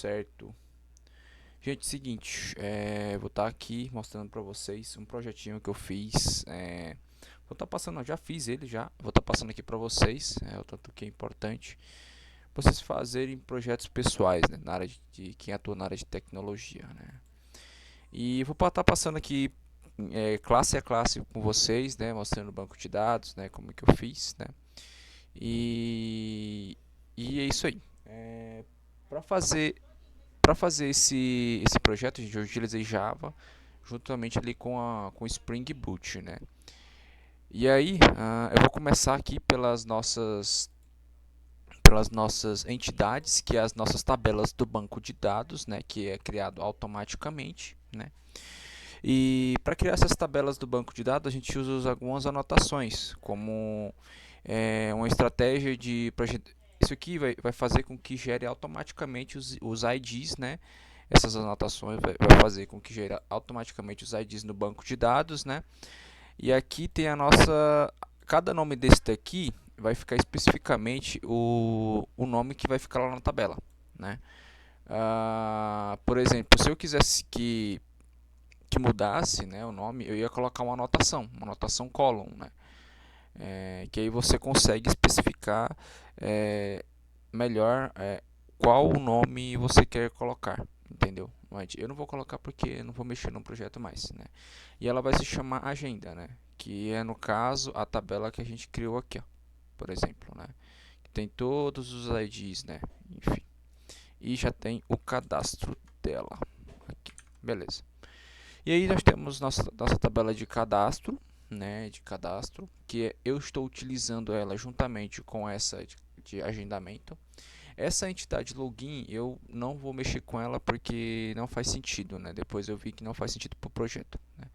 certo? Gente, seguinte, vou estar aqui mostrando para vocês um projetinho que eu fiz. Vou estar passando, eu já fiz ele já. Vou estar passando aqui para vocês, o tanto que é importante vocês fazerem projetos pessoais, né, na área de quem atua na área de tecnologia, né? E vou estar passando aqui classe a classe com vocês, né, mostrando o banco de dados, né, como é que eu fiz, né? E, e é isso aí. Para fazer Para fazer esse projeto, gente, eu utilizei Java juntamente ali com Spring Boot, né? E aí, eu vou começar aqui pelas nossas entidades, que é as nossas tabelas do banco de dados, né, que é criado automaticamente, né? E para criar essas tabelas do banco de dados, a gente usa algumas anotações, como uma estratégia de isso aqui vai fazer com que gere automaticamente os IDs, né? Essas anotações vai fazer com que gere automaticamente os IDs no banco de dados, né? E aqui tem a nossa, cada nome desse daqui vai ficar especificamente o nome que vai ficar lá na tabela, né? Por exemplo, se eu quisesse que mudasse, né, o nome, eu ia colocar uma anotação column, né? Que aí você consegue especificar é, melhor qual o nome você quer colocar, entendeu? Eu não vou colocar porque eu não vou mexer no projeto mais, né? E ela vai se chamar agenda, né? Que é no caso a tabela que a gente criou aqui, ó, por exemplo, né? Tem todos os IDs, né? Enfim, e já tem o cadastro dela aqui, beleza? E aí nós temos nossa tabela de cadastro, né, que eu estou utilizando ela juntamente com essa de agendamento. Essa entidade login eu não vou mexer com ela porque não faz sentido, né? Depois eu vi que não faz sentido para o projeto, né?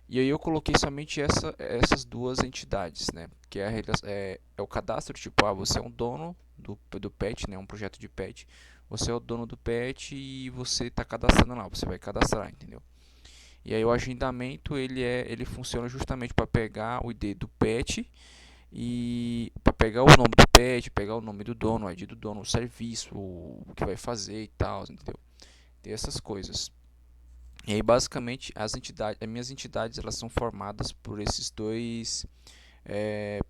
E aí eu coloquei somente essas duas entidades, né? Que é o cadastro, tipo, você é um dono do pet, né? Um projeto de pet. Você é o dono do pet e você está cadastrando lá, você vai cadastrar, entendeu? E aí o agendamento ele funciona justamente para pegar o ID do pet e para pegar o nome do pet, pegar o nome do dono, o ID do dono, o serviço, o que vai fazer e tal, entendeu? Tem essas coisas. E aí basicamente as minhas entidades elas são formadas por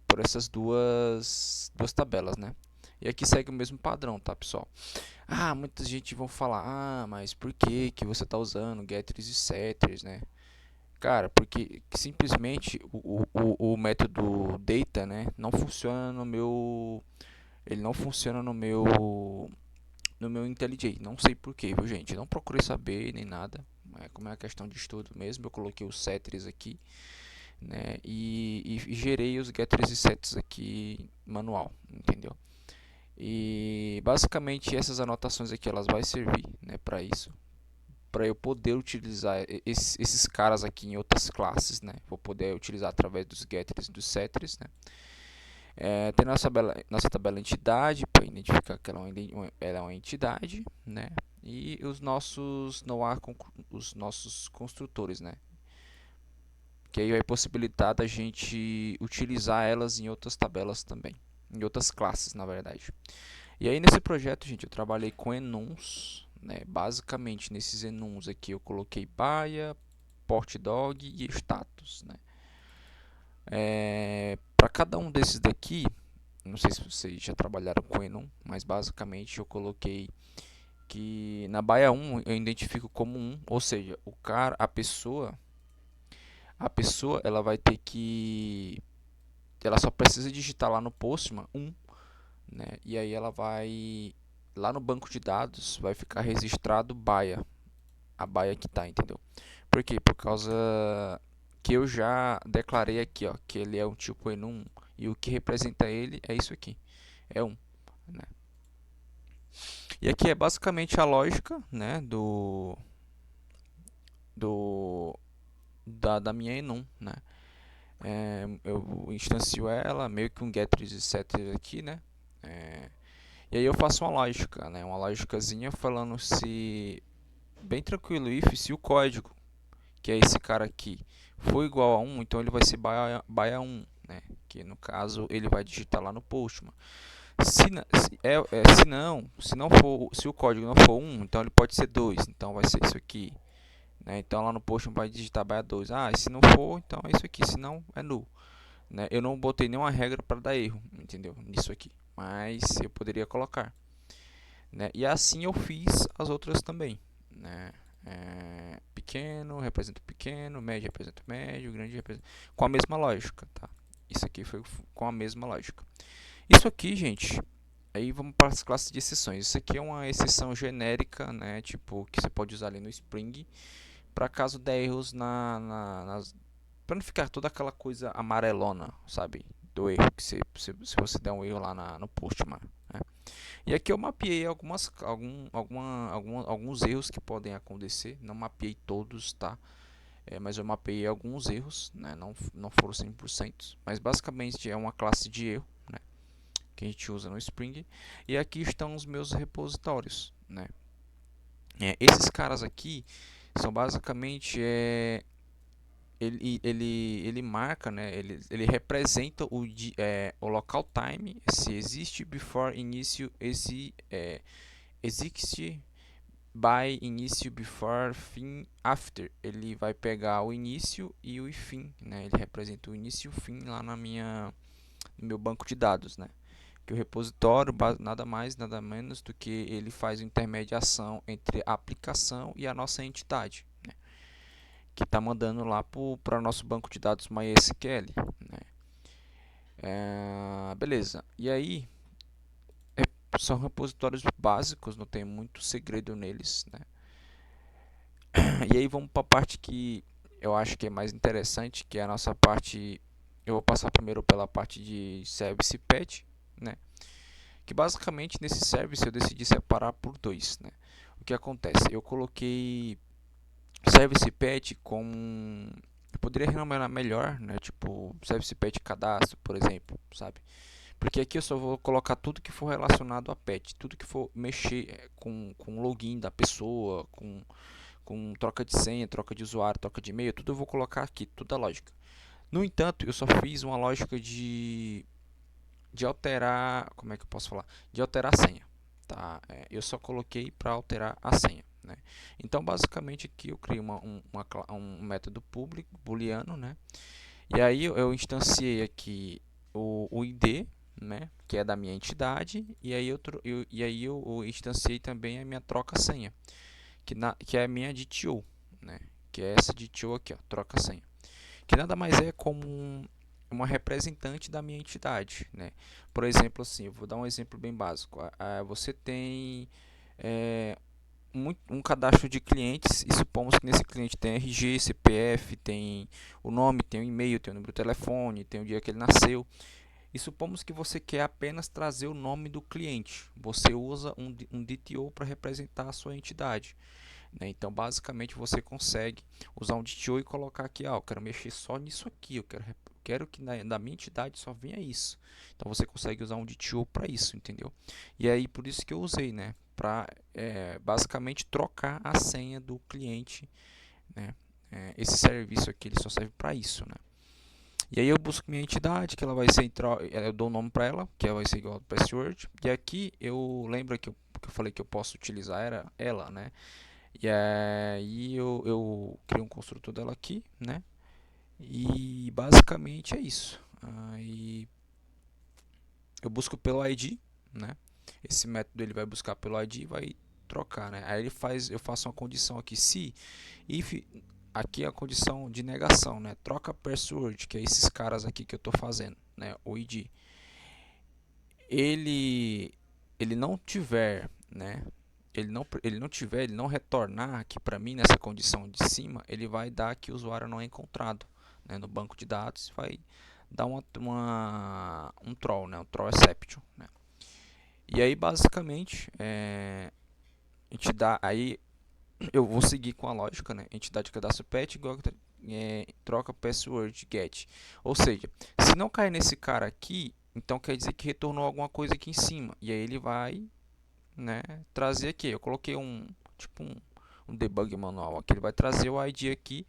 por essas duas tabelas, né? E aqui segue o mesmo padrão, tá, pessoal? Muita gente vão falar, mas por que você está usando getters e setters, né? Cara, porque simplesmente o método data, né, não funciona no meu, ele não funciona no meu IntelliJ. Não sei porquê, viu, gente? Não procurei saber nem nada. Como é uma questão de estudo mesmo, eu coloquei os setters aqui, né, e gerei os getters e setters aqui manual, entendeu? E basicamente essas anotações aqui elas vai servir, né, para isso, para eu poder utilizar esses caras aqui em outras classes, né? Vou poder utilizar através dos getters e dos setters, né? Tem nossa tabela entidade para identificar que ela é uma entidade, né? E os nossos os nossos construtores, né? Que aí vai possibilitar da gente utilizar elas em outras tabelas também, em outras classes, na verdade. E aí nesse projeto, gente, eu trabalhei com enums, né? Basicamente nesses enums aqui eu coloquei baia, portdog e status, né? Para cada um desses daqui, não sei se vocês já trabalharam com enum, mas basicamente eu coloquei que na baia um eu identifico como um, ou seja, o cara, a pessoa ela vai ter que, ela só precisa digitar lá no Postman um, né? E aí ela vai lá no banco de dados vai ficar registrado baia, a baia que tá, entendeu? Por quê? Por causa que eu já declarei aqui, ó, que ele é um tipo enum e o que representa ele é isso aqui, é um, né? E aqui é basicamente a lógica, né, do da minha enum, né? Eu instancio ela, meio que um getter e setter aqui, né? E aí eu faço uma lógica, né? Uma lógicazinha falando se bem tranquilo if se o código, que é esse cara aqui, for igual a 1, então ele vai ser baia 1, né? Que no caso ele vai digitar lá no Postman. Se não for, se o código não for 1, então ele pode ser 2, então vai ser isso aqui, né? Então lá no post vai digitar barra 2. Ah, e se não for, então é isso aqui, se não é null, né? Eu não botei nenhuma regra para dar erro, entendeu? Nisso aqui, mas eu poderia colocar, né? E assim eu fiz as outras também, né? Pequeno representa pequeno, médio representa médio, grande representa, com a mesma lógica, tá? Isso aqui foi com a mesma lógica. Isso aqui, gente, aí vamos para as classes de exceções. Isso aqui é uma exceção genérica, né? Tipo, que você pode usar ali no Spring para caso der erros para não ficar toda aquela coisa amarelona, sabe? Do erro que se você der um erro lá no Postman, né? E aqui eu mapeei alguns erros que podem acontecer. Não mapeei todos, tá? Mas eu mapeei alguns erros, né? Não foram 100%, mas basicamente é uma classe de erro, né? Que a gente usa no Spring. E aqui estão os meus repositórios, né? Esses caras aqui são basicamente ele marca, né? Ele representa o local time, se existe before início, existe by início, before, fim, after. Ele vai pegar o início e o fim, né? Ele representa o início e o fim lá no meu banco de dados, né? Que o repositório nada mais, nada menos do que ele faz a intermediação entre a aplicação e a nossa entidade, né? Que está mandando lá para o nosso banco de dados MySQL, né? Beleza. E aí são repositórios básicos, não tem muito segredo neles, né? E aí vamos para a parte que eu acho que é mais interessante, que é a nossa parte. Eu vou passar primeiro pela parte de Service Patch, né? Que basicamente nesse service eu decidi separar por dois, né? O que acontece? Eu coloquei Service Patch com, eu poderia renomear melhor, né? Tipo Service Patch cadastro, por exemplo, sabe? Porque aqui eu só vou colocar tudo que for relacionado a patch, tudo que for mexer com o login da pessoa, com troca de senha, troca de usuário, troca de e-mail, tudo eu vou colocar aqui, toda a lógica. No entanto, eu só fiz uma lógica de alterar, como é que eu posso falar? De alterar a senha, tá? Eu só coloquei para alterar a senha, né? Então, basicamente aqui eu criei um método público booleano, né? E aí eu instanciei aqui o ID, né? Que é da minha entidade, e aí eu instanciei também a minha troca senha, que é a minha DTO, né? Que é essa DTO aqui, ó, troca senha, que nada mais é como uma representante da minha entidade, né? Por exemplo, assim, eu vou dar um exemplo bem básico. Você tem um cadastro de clientes e supomos que nesse cliente tem RG, CPF, tem o nome, tem o e-mail, tem o número de telefone, tem o dia que ele nasceu. E supomos que você quer apenas trazer o nome do cliente. Você usa um DTO para representar a sua entidade, né? Então, basicamente, você consegue usar um DTO e colocar aqui, eu quero mexer só nisso aqui, quero que na minha entidade só venha isso. Então, você consegue usar um DTO para isso, entendeu? E aí, por isso que eu usei, né? Para basicamente trocar a senha do cliente, né? Esse serviço aqui ele só serve para isso, né? E aí eu busco minha entidade, que ela vai ser, eu dou o nome para ela, que ela vai ser igual ao password. E aqui eu lembro que eu falei que eu posso utilizar ela, né? E aí eu crio um construtor dela aqui, né? E basicamente é isso. Aí eu busco pelo ID, né? Esse método ele vai buscar pelo ID e vai trocar, né? Aí eu faço uma condição aqui, se if, aqui é a condição de negação, né? Troca password, que é esses caras aqui que eu estou fazendo, né? O ID. Ele não tiver, né? Ele não retornar aqui para mim nessa condição de cima, ele vai dar que o usuário não é encontrado, né? No banco de dados vai dar um troll, né? Um troll exception, né? E aí basicamente a gente dá aí eu vou seguir com a lógica, né? Entidade cadastro pet igual troca password get. Ou seja, se não cair nesse cara aqui, então quer dizer que retornou alguma coisa aqui em cima. E aí ele vai, né, trazer aqui. Eu coloquei um debug manual aqui. Ele vai trazer o ID aqui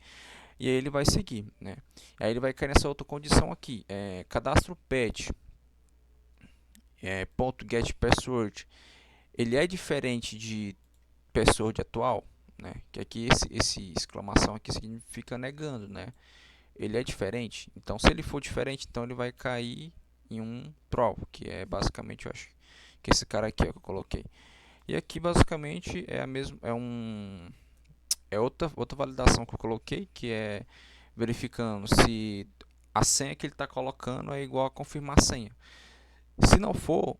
e aí ele vai seguir, né? Aí ele vai cair nessa outra condição aqui. Cadastro pet .getPassword, ele é diferente de password atual, né? Que aqui esse exclamação aqui significa negando, né? Ele é diferente. Então, se ele for diferente, então ele vai cair em um true, que é basicamente, eu acho, que esse cara aqui ó, que eu coloquei. E aqui basicamente é a mesma, é outra validação que eu coloquei, que é verificando se a senha que ele está colocando é igual a confirmar a senha. Se não for,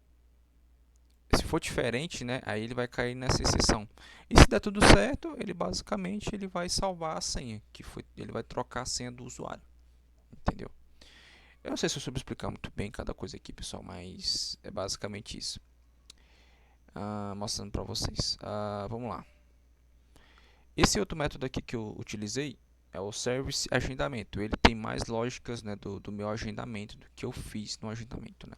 se for diferente, né, aí ele vai cair nessa exceção. E se der tudo certo, ele basicamente ele vai salvar a senha, ele vai trocar a senha do usuário, entendeu? Eu não sei se eu soube explicar muito bem cada coisa aqui, pessoal, mas é basicamente isso. Mostrando para vocês. Vamos lá. Esse outro método aqui que eu utilizei é o Service Agendamento. Ele tem mais lógicas, né, do meu agendamento, do que eu fiz no agendamento, né?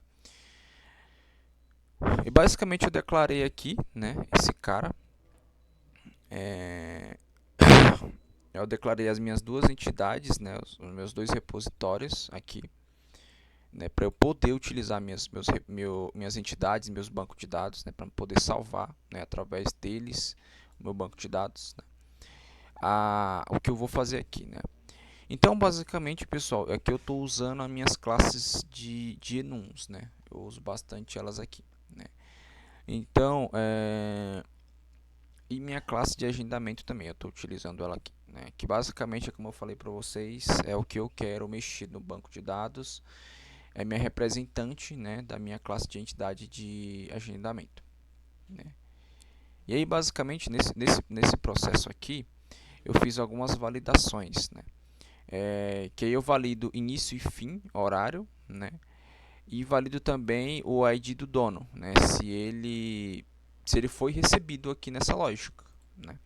E basicamente eu declarei aqui, né, esse cara. Eu declarei as minhas duas entidades, né, os meus dois repositórios aqui, né, para eu poder utilizar minhas entidades, meus bancos de dados, né, para poder salvar, né, através deles o meu banco de dados, né, o que eu vou fazer aqui, né. Então, basicamente, pessoal, aqui eu estou usando as minhas classes de enums, né, eu uso bastante elas aqui, né. Então, e minha classe de agendamento também, eu estou utilizando ela aqui, né, que basicamente, como eu falei para vocês, é o que eu quero mexer no banco de dados, é minha representante, né, da minha classe de entidade de agendamento, né. E aí, basicamente, nesse processo aqui, eu fiz algumas validações, né, que aí eu valido início e fim, horário, né, e valido também o ID do dono, né, se ele foi recebido aqui nessa lógica, né.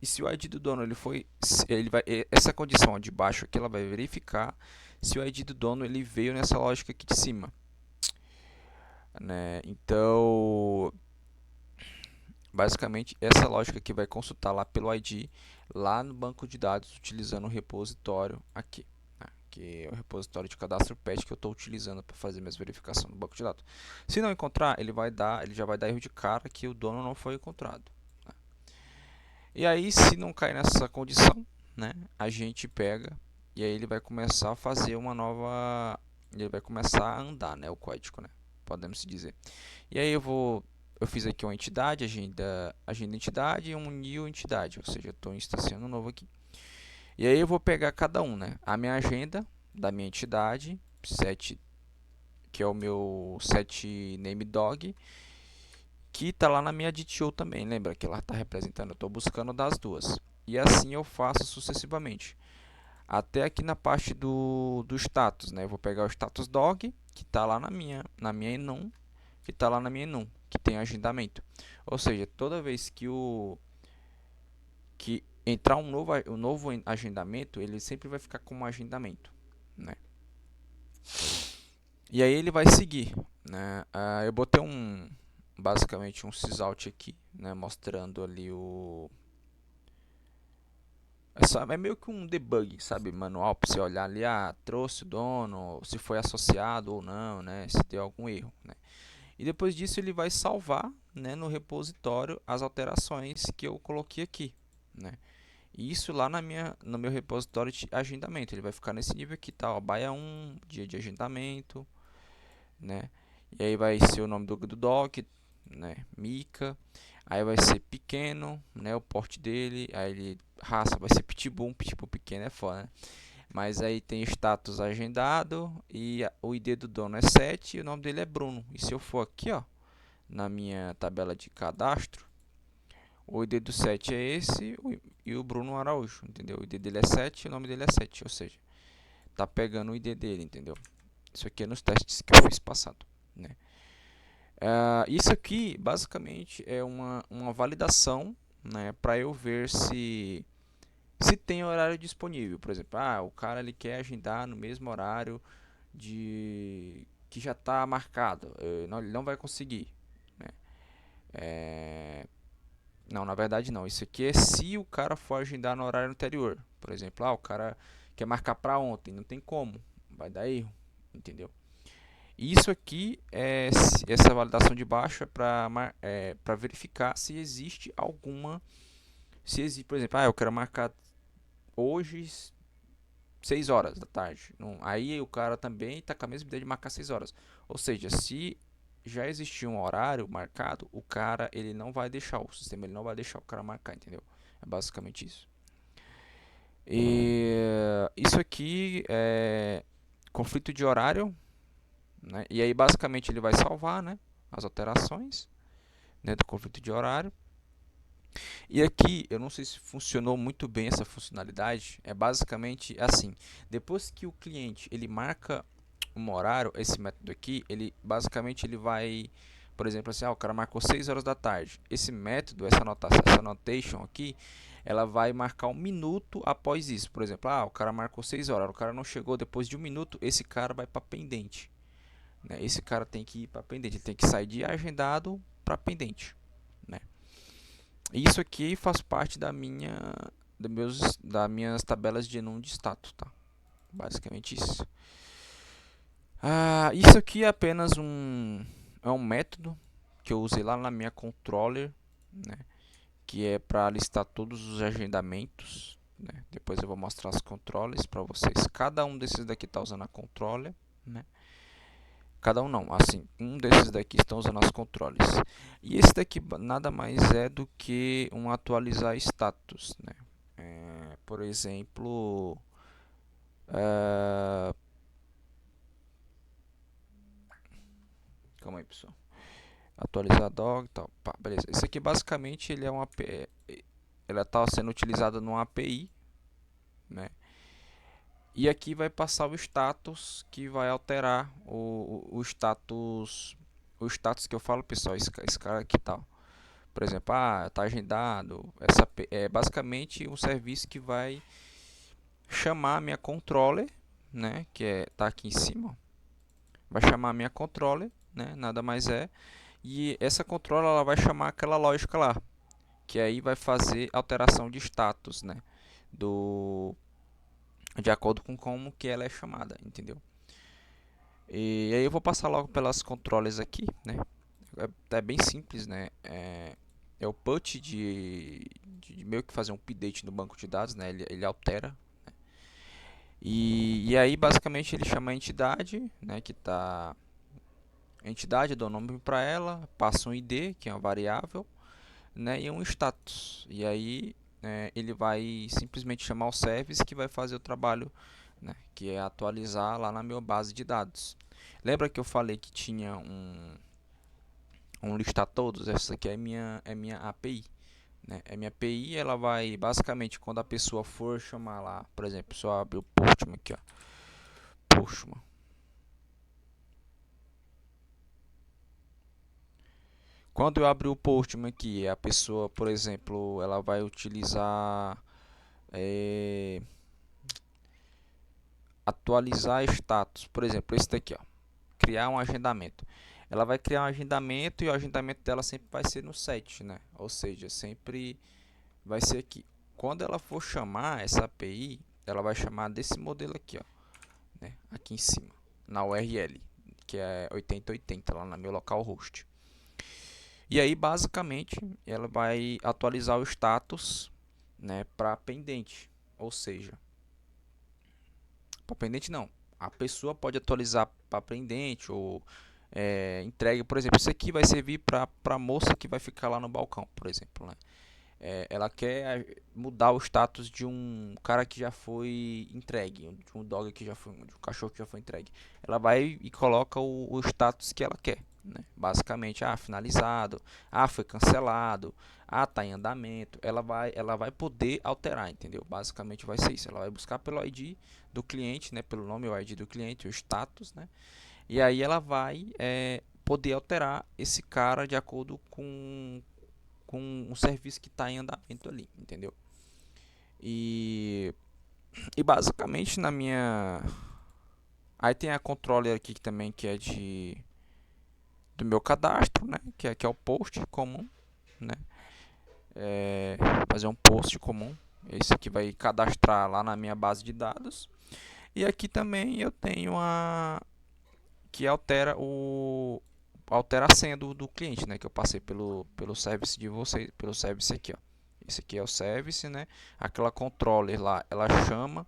E se o ID do dono essa condição de baixo aqui ela vai verificar se o ID do dono ele veio nessa lógica aqui de cima, né? Então, basicamente essa lógica aqui vai consultar lá pelo ID lá no banco de dados utilizando o repositório aqui, né? Que é o repositório de cadastro PET que eu estou utilizando para fazer minhas verificações no banco de dados. Se não encontrar, ele já vai dar erro de cara que o dono não foi encontrado. E aí, se não cair nessa condição, né, a gente pega e aí ele vai começar a fazer uma nova, ele vai começar a andar, né, o código, né, podemos se dizer. E aí eu fiz aqui uma entidade, agenda entidade e um new entidade, ou seja, estou instanciando um novo aqui. E aí eu vou pegar cada um, né, a minha agenda da minha entidade, set, que é o meu set name dog, que está lá na minha DTO também, lembra que ela está representando, eu estou buscando das duas. E assim eu faço sucessivamente. Até aqui na parte do status, né? Eu vou pegar o status dog, que está lá na minha enum, que está lá na minha enum, que tem agendamento. Ou seja, toda vez que entrar um novo agendamento, ele sempre vai ficar como agendamento, né? E aí ele vai seguir, né? Eu botei basicamente um sysout aqui, né, mostrando ali é meio que um debug, sabe, manual para você olhar ali, trouxe o dono, se foi associado ou não, né, se deu algum erro, né. E depois disso ele vai salvar, né, no repositório as alterações que eu coloquei aqui, né. E isso lá no meu repositório de agendamento, ele vai ficar nesse nível aqui, tá, ó, baia 1, dia de agendamento, né. E aí vai ser o nome do doc, né, Mica. Aí vai ser pequeno, né, o porte dele. Aí ele raça vai ser pitbull pequeno é foda, né? Mas aí tem status agendado e o ID do dono é 7 e o nome dele é Bruno. E se eu for aqui, ó, na minha tabela de cadastro, o ID do 7 é esse e o Bruno Araújo, entendeu? O ID dele é 7 e o nome dele é 7, ou seja, tá pegando o ID dele, entendeu? Isso aqui é nos testes que eu fiz passado, né? Isso aqui basicamente é uma validação, né, para eu ver se tem horário disponível. Por exemplo, o cara ele quer agendar no mesmo horário que já está marcado. Ele não vai conseguir, né? Não, na verdade não. Isso aqui é se o cara for agendar no horário anterior. Por exemplo, o cara quer marcar para ontem, não tem como, vai dar erro, entendeu? Isso aqui é essa validação de baixo é para verificar se existe alguma, se existe, por exemplo, eu quero marcar hoje 6 horas da tarde. Não, aí o cara também está com a mesma ideia de marcar 6 horas. Ou seja, se já existir um horário marcado, o cara ele não vai deixar, o sistema ele não vai deixar o cara marcar, entendeu? É basicamente isso. E isso aqui é conflito de horário, né? E aí basicamente ele vai salvar, né, as alterações, né, do conflito de horário. E aqui eu não sei se funcionou muito bem essa funcionalidade. É basicamente assim: depois que o cliente ele marca um horário, esse método aqui, ele basicamente ele vai, por exemplo, assim, o cara marcou 6 horas da tarde. Esse método, essa anotação, essa annotation aqui, ela vai marcar um minuto após isso. Por exemplo, o cara marcou 6 horas, o cara não chegou depois de um minuto, esse cara vai para pendente, né? Esse cara tem que ir para pendente, ele tem que sair de agendado para pendente, né? Isso aqui faz parte das minhas tabelas de enum de status, tá? Basicamente isso. Isso aqui é apenas um método que eu usei lá na minha controller, né? Que é para listar todos os agendamentos, né? Depois eu vou mostrar as controllers para vocês. Cada um desses daqui está usando a controller, né? Cada um não, assim, um desses daqui estão usando as controles. E esse daqui nada mais é do que um atualizar status, né? Por exemplo, é, calma aí, pessoal. Atualizar dog, tal, pá, beleza. Esse aqui basicamente ele é uma ela está sendo utilizada numa API, né? E aqui vai passar o status que vai alterar o status que eu falo, pessoal, esse cara aqui tal. Por exemplo, tá agendado. Essa é basicamente um serviço que vai chamar a minha controller, né, tá aqui em cima. Vai chamar a minha controller, né, nada mais é. E essa controller ela vai chamar aquela lógica lá, que aí vai fazer alteração de status, né, do de acordo com como que ela é chamada, entendeu? E aí eu vou passar logo pelas controles aqui, né? É bem simples, né? É o put de meio que fazer um update no banco de dados, né? Ele altera. Né? E aí basicamente ele chama a entidade, né? Que tá a entidade, dá um nome para ela, passa um ID, que é uma variável, né? E um status. E aí ele vai simplesmente chamar o service que vai fazer o trabalho, né? Que é atualizar lá na minha base de dados. Lembra que eu falei que tinha um listar todos? Essa aqui é minha API. Né? A minha API ela vai basicamente quando a pessoa for chamar lá, por exemplo, se eu abrir o Postman aqui, ó, Postman. Quando eu abrir o Postman aqui, a pessoa, por exemplo, ela vai utilizar atualizar status, por exemplo, esse daqui, ó, criar um agendamento. Ela vai criar um agendamento e o agendamento dela sempre vai ser no set, né? Ou seja, sempre vai ser aqui. Quando ela for chamar essa API, ela vai chamar desse modelo aqui, ó, né? Aqui em cima, na URL, que é 8080 lá no meu localhost. E aí, basicamente, ela vai atualizar o status, né, para pendente. Ou seja, para pendente não. A pessoa pode atualizar para pendente ou entregue, por exemplo, isso aqui vai servir para a moça que vai ficar lá no balcão, por exemplo, né? Ela quer mudar o status de um cara que já foi entregue, de um dog que já foi, de um cachorro que já foi entregue. Ela vai e coloca o status que ela quer, né? Basicamente, finalizado, foi cancelado, tá em andamento. Ela vai poder alterar, entendeu? Basicamente vai ser isso. Ela vai buscar pelo ID do cliente, né? Pelo nome, o ID do cliente, o status, né? E aí ela vai poder alterar esse cara de acordo com um serviço que está em andamento ali, entendeu? E basicamente na minha... Aí tem a controller aqui também que é do meu cadastro, né? Que é o post comum, né? Fazer um post comum. Esse aqui vai cadastrar lá na minha base de dados. E aqui também eu tenho que altera a senha do cliente, né? Que eu passei pelo service de vocês, pelo service aqui, ó. Esse aqui é o service, né? Aquela controller lá, ela chama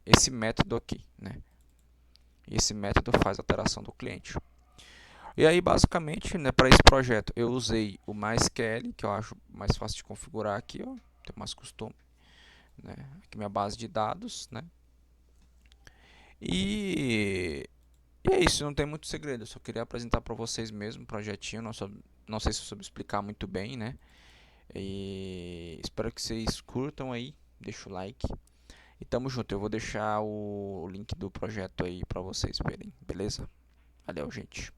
esse método aqui, né? Esse método faz a alteração do cliente. E aí, basicamente, né, para esse projeto, eu usei o MySQL, que eu acho mais fácil de configurar aqui, ó. Tem mais costume, né? Aqui minha base de dados, né? E é isso, não tem muito segredo. Eu só queria apresentar para vocês mesmo o projetinho. Não sei se eu soube explicar muito bem, né? E espero que vocês curtam aí. Deixa o like. E tamo junto. Eu vou deixar o link do projeto aí para vocês verem, beleza? Valeu, gente.